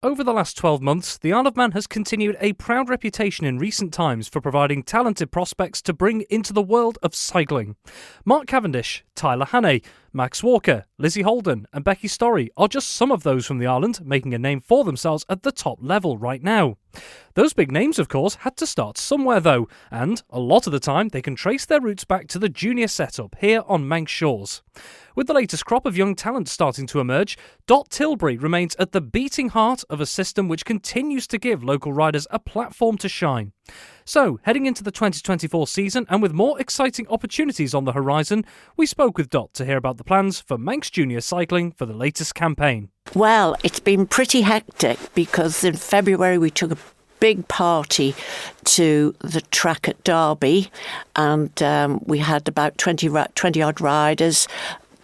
Over the last 12 months, the Isle of Man has continued a proud reputation in recent times for providing talented prospects to bring into the world of cycling. Mark Cavendish, Tyler Hannay, Max Walker, Lizzie Holden and Becky Storey are just some of those from the island making a name for themselves at the top level right now. Those big names, of course, had to start somewhere though, and a lot of the time they can trace their roots back to the junior setup here on Manx shores. With the latest crop of young talent starting to emerge, Tilbury remains at the beating heart of a system which continues to give local riders a platform to shine. So, heading into the 2024 season and with more exciting opportunities on the horizon, we spoke with Dot to hear about the plans for Manx Junior Cycling for the latest campaign. Well, it's been pretty hectic because in February we took a big party to the track at Derby and we had about 20 odd riders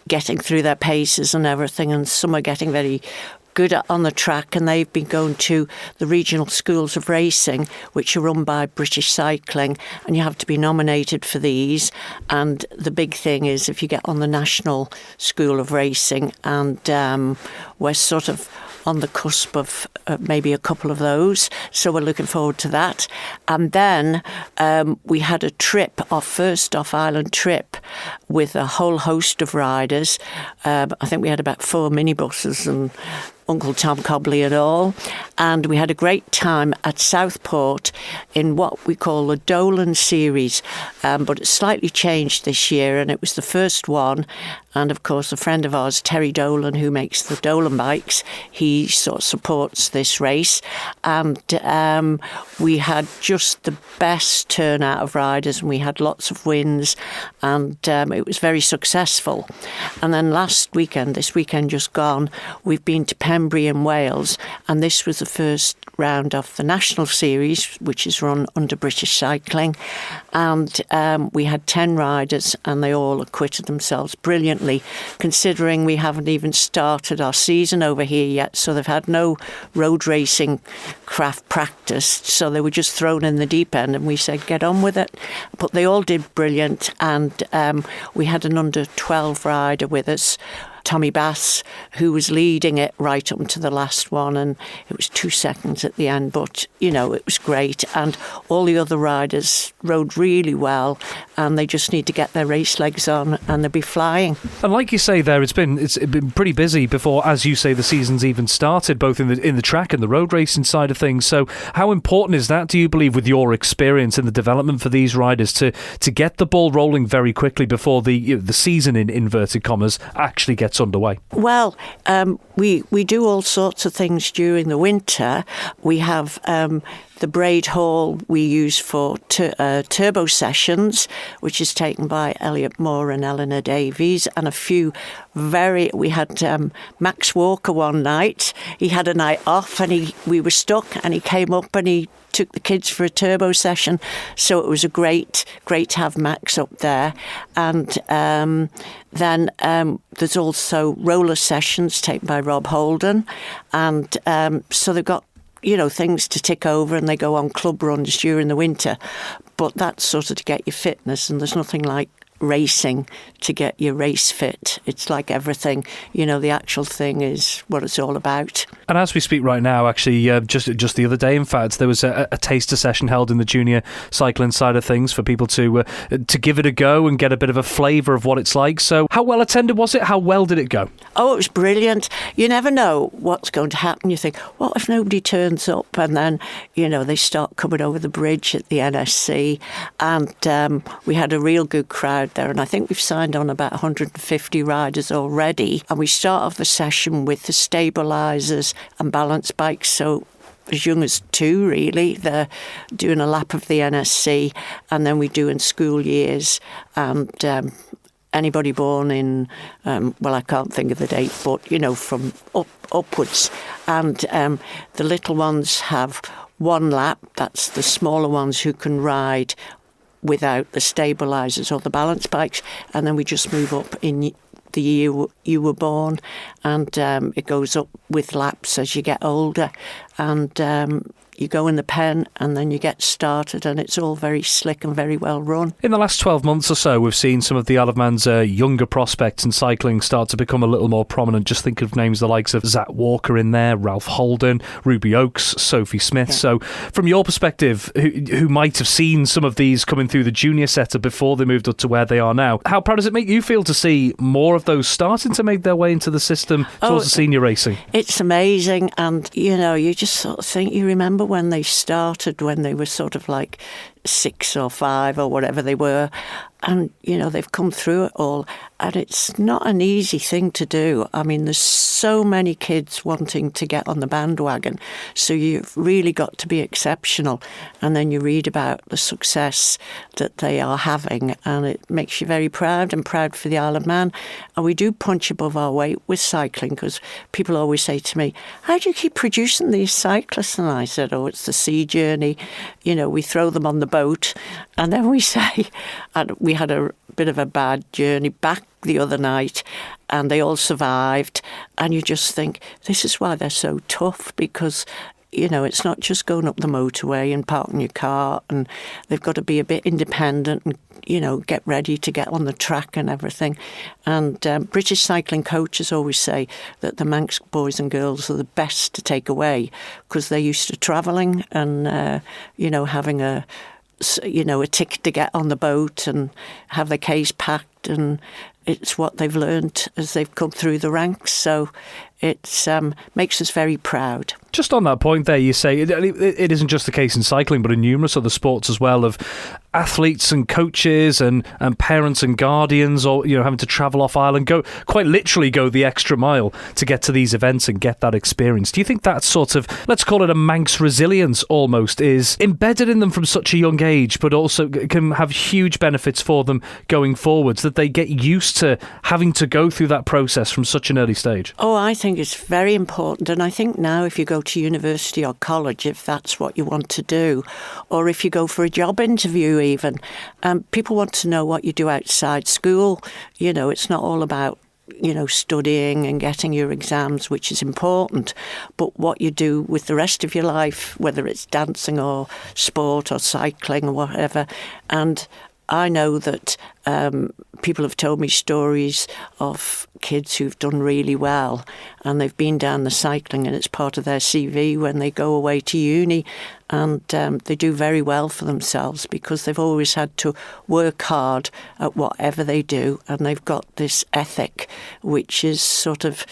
getting through their paces and everything, and some are getting very good on the track, and they've been going to the regional schools of racing which are run by British Cycling, and you have to be nominated for these. And the big thing is if you get on the National School of Racing, and we're sort of on the cusp of maybe a couple of those, so we're looking forward to that. And then we had a trip, our first off-island trip, with a whole host of riders. I think we had about 4 minibuses and Uncle Tom Cobley and all, and we had a great time at Southport in what we call the Dolan series, but it's slightly changed this year, and it was the first one. And of course a friend of ours, Terry Dolan, who makes the Dolan bikes, he sort of supports this race, and we had just the best turnout of riders, and we had lots of wins, and it was very successful. And then this weekend just gone, we've been to Pembrey in Wales, and this was the first round of the National Series, which is run under British Cycling, and we had 10 riders and they all acquitted themselves brilliantly, considering we haven't even started our season over here yet, so they've had no road racing craft practiced, so they were just thrown in the deep end, and we said get on with it. But they all did brilliant, and we had an under 12 rider with us, Tommy Bass, who was leading it right up to the last one, and it was 2 seconds at the end, but it was great, and all the other riders rode really well, and they just need to get their race legs on and they'll be flying. And like you say there, it's been pretty busy before, as you say, the season's even started, both in the track and the road racing side of things. So how important is that, do you believe, with your experience in the development for these riders to get the ball rolling very quickly before the season, in inverted commas, actually gets underway? Well, we do all sorts of things during the winter. We have the Braid Hall we use for turbo sessions, which is taken by Elliot Moore and Eleanor Davies, and we had Max Walker one night. He had a night off and we were stuck, and he came up and he took the kids for a turbo session, so it was a great to have Max up there. And then there's also roller sessions taken by Rob Holden, and so they've got things to tick over, and they go on club runs during the winter, but that's sort of to get your fitness, and there's nothing like racing to get your race fit. It's like everything, the actual thing is what it's all about. And as we speak right now, actually, just the other day, in fact, there was a taster session held in the junior cycling side of things for people to give it a go and get a bit of a flavour of what it's like. So how well attended was it? How well did it go? Oh, it was brilliant. You never know what's going to happen. You think, what if nobody turns up? And then, they start coming over the bridge at the NSC, and we had a real good crowd there, and I think we've signed on about 150 riders already. And we start off the session with the stabilisers and balance bikes, so as young as 2 really, they're doing a lap of the NSC, and then we do in school years, and anybody born in I can't think of the date, but from upwards, and the little ones have 1 lap. That's the smaller ones who can ride without the stabilisers or the balance bikes, and then we just move up in the year you were born, and it goes up with laps as you get older, and You go in the pen and then you get started, and it's all very slick and very well run. In the last 12 months or so, we've seen some of the Isle of Man's younger prospects in cycling start to become a little more prominent. Just think of names the likes of Zach Walker in there, Ralph Holden, Ruby Oakes, Sophie Smith. Yeah. So from your perspective, who might have seen some of these coming through the junior setup before they moved up to where they are now, how proud does it make you feel to see more of those starting to make their way into the system towards the senior racing? It's amazing, and you just sort of think, you remember when they started, when they were sort of like 6 or 5 or whatever they were, and they've come through it all, and it's not an easy thing to do. I mean, there's so many kids wanting to get on the bandwagon, so you've really got to be exceptional. And then you read about the success that they are having, and it makes you very proud, and proud for the Isle of Man. And we do punch above our weight with cycling, because people always say to me, how do you keep producing these cyclists? And I said, it's the sea journey. We throw them on the boat, and then we say, and we had a bit of a bad journey back the other night, and they all survived. And you just think, this is why they're so tough, because it's not just going up the motorway and parking your car, and they've got to be a bit independent and get ready to get on the track and everything. And British cycling coaches always say that the Manx boys and girls are the best to take away, because they're used to travelling and having a ticket to get on the boat and have their case packed, and it's what they've learned as they've come through the ranks. So it makes us very proud. Just on that point there, you say it isn't just the case in cycling, but in numerous other sports as well, of athletes and coaches and parents and guardians, or having to travel off island, quite literally go the extra mile to get to these events and get that experience. Do you think that sort of, let's call it a Manx resilience almost, is embedded in them from such a young age, but also can have huge benefits for them going forwards, that they get used to having to go through that process from such an early stage? I think it's very important. And I think now if you go to university or college, if that's what you want to do, or if you go for a job interview even, people want to know what you do outside school. It's not all about studying and getting your exams, which is important, but what you do with the rest of your life, whether it's dancing or sport or cycling or whatever. And I know that people have told me stories of kids who've done really well, and they've been down the cycling, and it's part of their CV when they go away to uni, and they do very well for themselves because they've always had to work hard at whatever they do, and they've got this ethic, which is sort of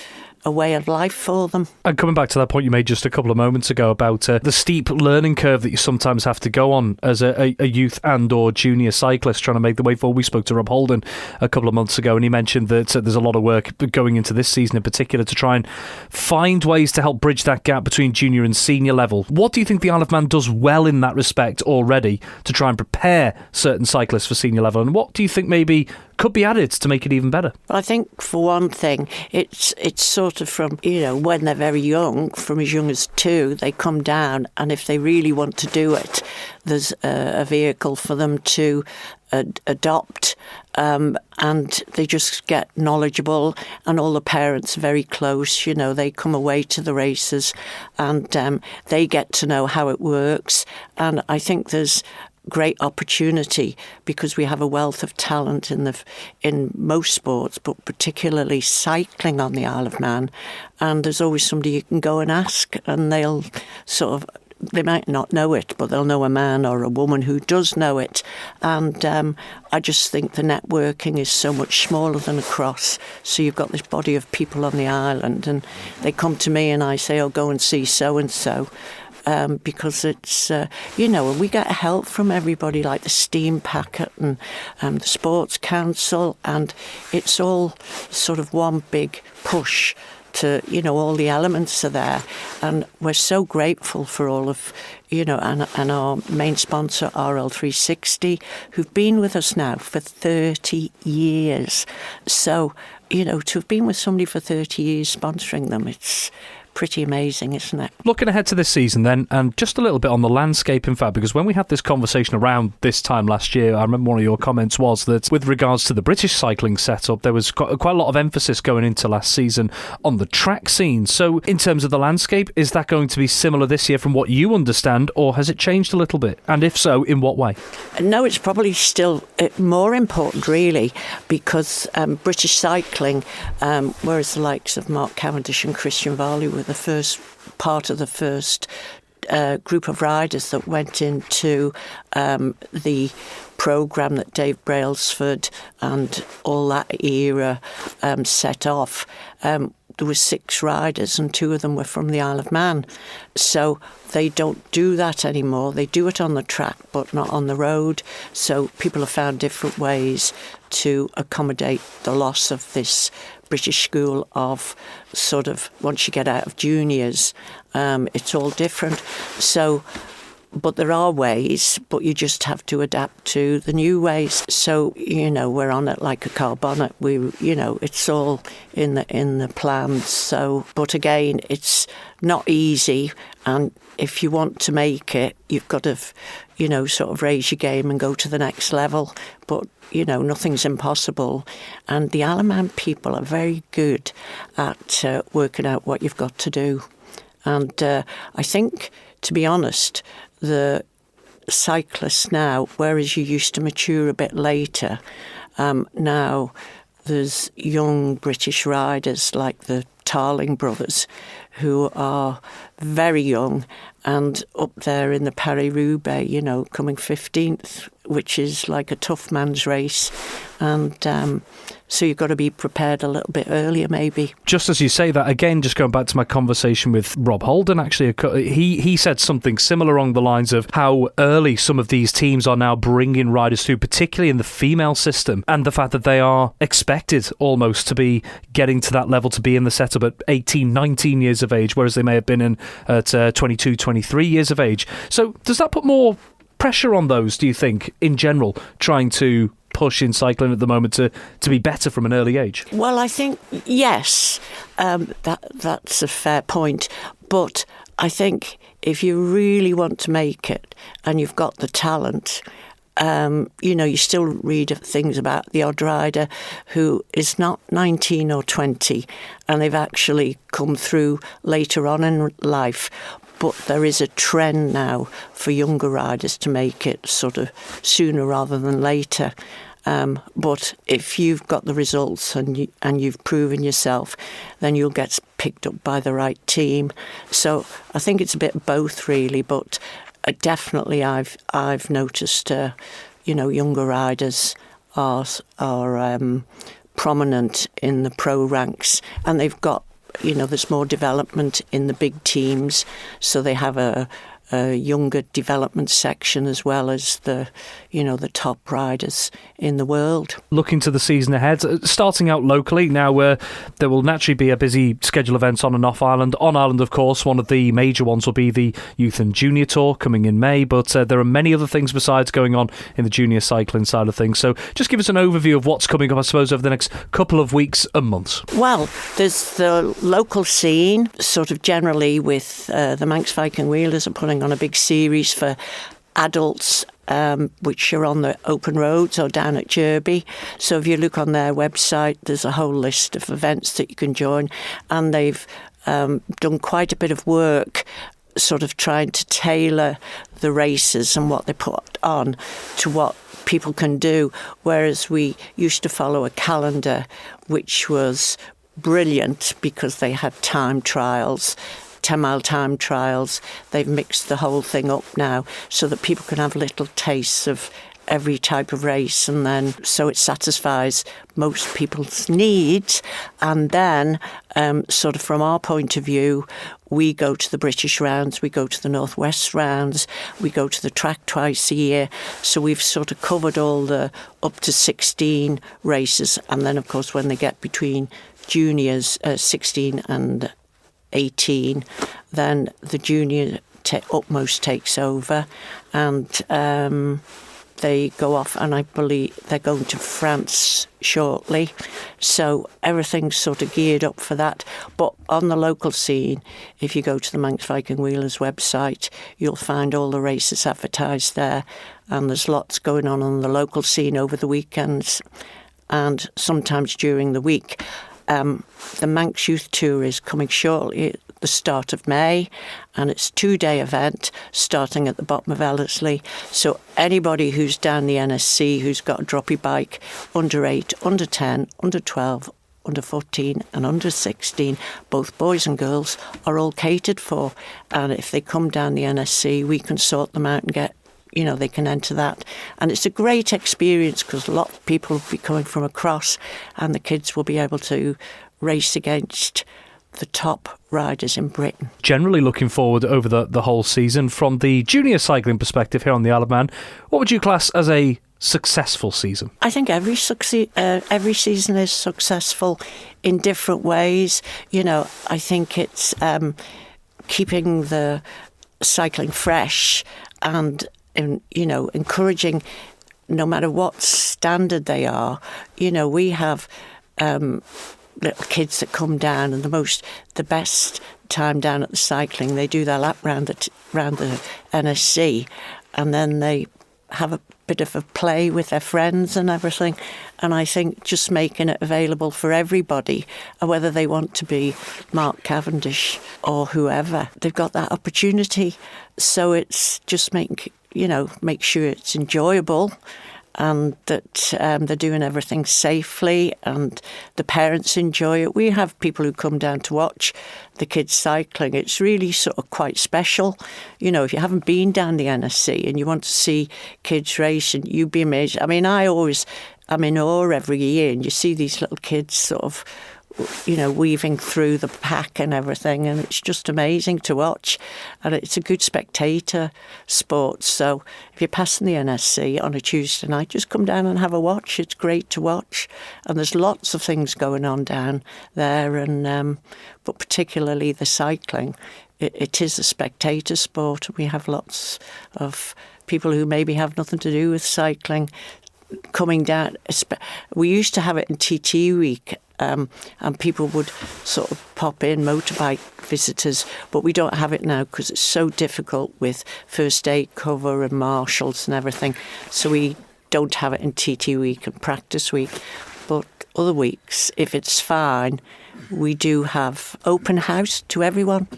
a way of life for them. And coming back to that point you made just a couple of moments ago about the steep learning curve that you sometimes have to go on as a youth and or junior cyclist trying to make the way forward. We spoke to Rob Holden a couple of months ago, and he mentioned that there's a lot of work going into this season in particular to try and find ways to help bridge that gap between junior and senior level. What do you think the Isle of Man does well in that respect already to try and prepare certain cyclists for senior level, and what do you think maybe could be added to make it even better? I think, for one thing, it's sort of from, when they're very young, from as young as 2, they come down, and if they really want to do it, there's a vehicle for them to adopt, and they just get knowledgeable, and all the parents are very close. They come away to the races, and they get to know how it works. And I think there's great opportunity because we have a wealth of talent in most sports, but particularly cycling on the Isle of Man. And there's always somebody you can go and ask, and they'll they might not know it, but they'll know a man or a woman who does know it. And I just think the networking is so much smaller than across. So you've got this body of people on the island, and they come to me and I say, go and see so-and-so. Because it's, and we get help from everybody like the Steam Packet and the Sports Council, and it's all sort of one big push to, all the elements are there. And we're so grateful for all of, and our main sponsor, RL360, who've been with us now for 30 years. So, to have been with somebody for 30 years sponsoring them, it's pretty amazing, isn't it? Looking ahead to this season then, and just a little bit on the landscape, in fact, because when we had this conversation around this time last year, I remember one of your comments was that with regards to the British cycling setup, there was quite a lot of emphasis going into last season on the track scene. So in terms of the landscape, is that going to be similar this year from what you understand, or has it changed a little bit? And if so, in what way? No, it's probably still more important, really, because British cycling, whereas the likes of Mark Cavendish and Christian Varley were the first part of the first group of riders that went into the programme that Dave Brailsford and all that era set off. There were 6 riders and 2 of them were from the Isle of Man. So they don't do that anymore. They do it on the track but not on the road. So people have found different ways to accommodate the loss of this British school of sort of, once you get out of juniors, it's all different. So, but there are ways, but you just have to adapt to the new ways. So, we're on it like a car bonnet. It's all in the plans. So, but again, it's not easy. And if you want to make it, you've got to, sort of raise your game and go to the next level. But, nothing's impossible. And the Isle of Man people are very good at working out what you've got to do. And I think, to be honest, the cyclists now, whereas you used to mature a bit later, now there's young British riders like the Tarling brothers who are very young and up there in the Paris-Roubaix, coming 15th, which is like a tough man's race. And so you've got to be prepared a little bit earlier, maybe. Just as you say that, again, just going back to my conversation with Rob Holden, actually, he said something similar along the lines of how early some of these teams are now bringing riders through, particularly in the female system, and the fact that they are expected almost to be getting to that level, to be in the setup at 18, 19 years of age, whereas they may have been at 22, 23 years of age. So does that put more pressure on those, do you think, in general, trying to push in cycling at the moment to be better from an early age? Well, I think, yes, that's a fair point. But I think if you really want to make it and you've got the talent, you still read things about the odd rider who is not 19 or 20 and they've actually come through later on in life. But there is a trend now for younger riders to make it sort of sooner rather than later. But if you've got the results and you've proven yourself, then you'll get picked up by the right team. So I think it's a bit of both, really. But definitely, I've noticed, younger riders are prominent in the pro ranks, and they've got. There's more development in the big teams, so they have a younger development section as well as the top riders in the world. Looking to the season ahead, starting out locally, now there will naturally be a busy schedule of events on and off Ireland. On Ireland, of course, one of the major ones will be the Youth and Junior Tour coming in May, but there are many other things besides going on in the junior cycling side of things. So just give us an overview of what's coming up, I suppose, over the next couple of weeks and months. Well, there's the local scene, sort of generally with the Manx Viking Wheelers are putting on a big series for adults, which are on the open roads or down at Derby. So if you look on their website, there's a whole list of events that you can join, and they've done quite a bit of work sort of trying to tailor the races and what they put on to what people can do, whereas we used to follow a calendar which was brilliant because they had time trials, 10-mile time trials. They've mixed the whole thing up now so that people can have little tastes of every type of race, and then so it satisfies most people's needs. And then sort of from our point of view, we go to the British rounds, we go to the Northwest rounds, we go to the track twice a year. So we've sort of covered all the up to 16 races, and then of course when they get between juniors 16 and 18, then the junior utmost takes over, and they go off, and I believe they're going to France shortly. So everything's sort of geared up for that. But on the local scene, if you go to the Manx Viking Wheelers website, you'll find all the races advertised there. And there's lots going on the local scene over the weekends and sometimes during the week. The Manx Youth Tour is coming shortly at the start of May, and it's a 2-day event starting at the bottom of Ellerslie. So anybody who's down the NSC, who's got a droppy bike, under 8, under 10, under 12, under 14 and under 16, both boys and girls, are all catered for. And if they come down the NSC, we can sort them out and get, they can enter that. And it's a great experience because a lot of people will be coming from across, and the kids will be able to race against the top riders in Britain. Generally looking forward over the whole season. From the junior cycling perspective here on the Isle of Man, what would you class as a successful season? I think every season is successful in different ways. I think it's keeping the cycling fresh and encouraging, no matter what standard they are. We have little kids that come down, and the best time down at the cycling, they do their lap round the NSC, and then they have a bit of a play with their friends and everything. And I think just making it available for everybody, whether they want to be Mark Cavendish or whoever, they've got that opportunity. So it's just make sure it's enjoyable, and that they're doing everything safely and the parents enjoy it. We have people who come down to watch the kids cycling. It's really sort of quite special. If you haven't been down the NSC and you want to see kids race, and you'd be amazed. I mean, I'm in awe every year, and you see these little kids sort of weaving through the pack and everything, and it's just amazing to watch, and it's a good spectator sport. So if you're passing the NSC on a Tuesday night, just come down and have a watch. It's great to watch, and there's lots of things going on down there, and but particularly the cycling, it is a spectator sport. We have lots of people who maybe have nothing to do with cycling coming down. We used to have it in TT week, and people would sort of pop in, motorbike visitors, but we don't have it now because it's so difficult with first aid cover and marshals and everything. So we don't have it in TT week and practice week. But other weeks, if it's fine, we do have open house to everyone.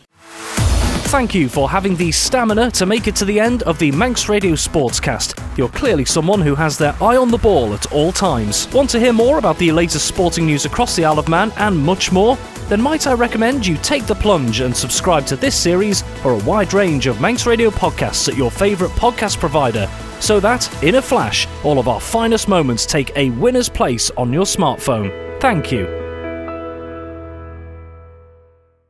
Thank you for having the stamina to make it to the end of the Manx Radio Sportscast. You're clearly someone who has their eye on the ball at all times. Want to hear more about the latest sporting news across the Isle of Man and much more? Then might I recommend you take the plunge and subscribe to this series or a wide range of Manx Radio podcasts at your favourite podcast provider, so that, in a flash, all of our finest moments take a winner's place on your smartphone. Thank you.